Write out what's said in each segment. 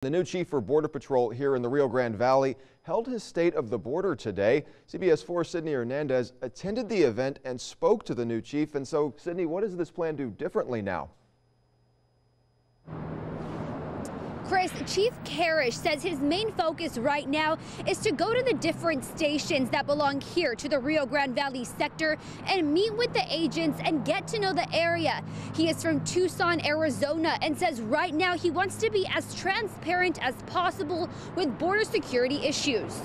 The new chief for Border Patrol here in the Rio Grande Valley held his State of the Border today. CBS 4's Sydney Hernandez attended the event and spoke to the new chief. And so, Sydney, what does this plan do differently now? Chris, Chief Karish says his main focus right now is to go to the different stations that belong here to the Rio Grande Valley sector and meet with the agents and get to know the area. He is from Tucson, Arizona, and says right now he wants to be as transparent as possible with border security issues.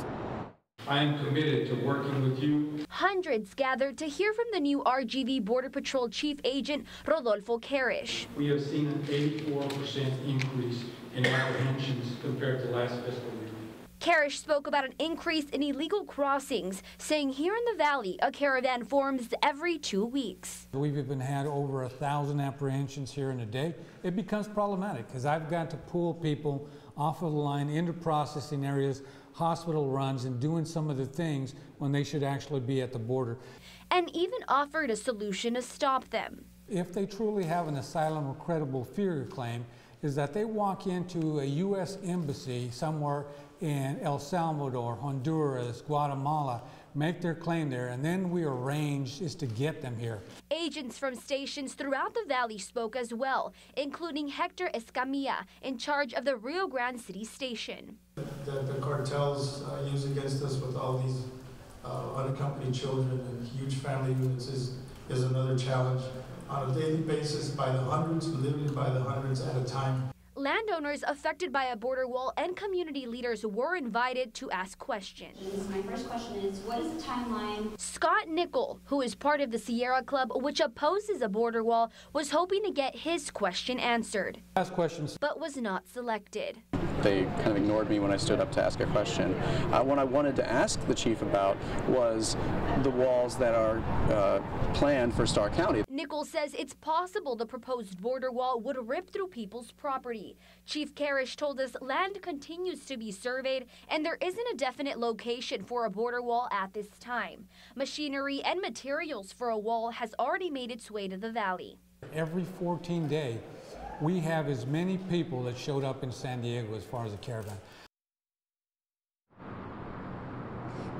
I am committed to working with you. Hundreds gathered to hear from the new RGV Border Patrol Chief Agent Rodolfo Karish. We have seen an 84% increase in apprehensions compared to last fiscal year. Karish spoke about an increase in illegal crossings, saying here in the valley, a caravan forms every 2 weeks. We've even had over 1,000 apprehensions here in a day. It becomes problematic because I've got to pull people off of the line into processing areas, hospital runs, and doing some of the things when they should actually be at the border. And even offered a solution to stop them. If they truly have an asylum or credible fear claim, is that they walk into a U.S. embassy somewhere in El Salvador, Honduras, Guatemala, make their claim there, and then we arrange is to get them here. Agents from stations throughout the valley spoke as well, including Hector Escamilla, in charge of the Rio Grande City station. The cartels use against us with all these unaccompanied children and huge family units is another challenge. On a daily basis, by the hundreds, literally by the hundreds at a time. Landowners affected by a border wall and community leaders were invited to ask questions. My first question is, what is the timeline? Scott Nickel, who is part of the Sierra Club, which opposes a border wall, was hoping to get his question answered. Ask questions. But was not selected. They kind of ignored me when I stood up to ask a question. What I wanted to ask the chief about was the walls that are planned for Starr County. Nichols says it's possible the proposed border wall would rip through people's property. Chief Karish told us land continues to be surveyed and there isn't a definite location for a border wall at this time. Machinery and materials for a wall has already made its way to the valley. Every 14 days, we have as many people that showed up in San Diego as far as a caravan.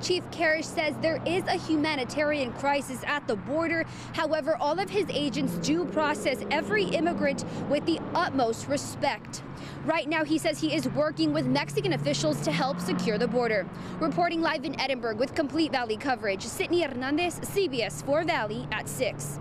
Chief Karish says there is a humanitarian crisis at the border. However, all of his agents do process every immigrant with the utmost respect. Right now, he says he is working with Mexican officials to help secure the border. Reporting live in Edinburgh with complete Valley coverage, Sydney Hernandez, CBS 4 Valley at 6.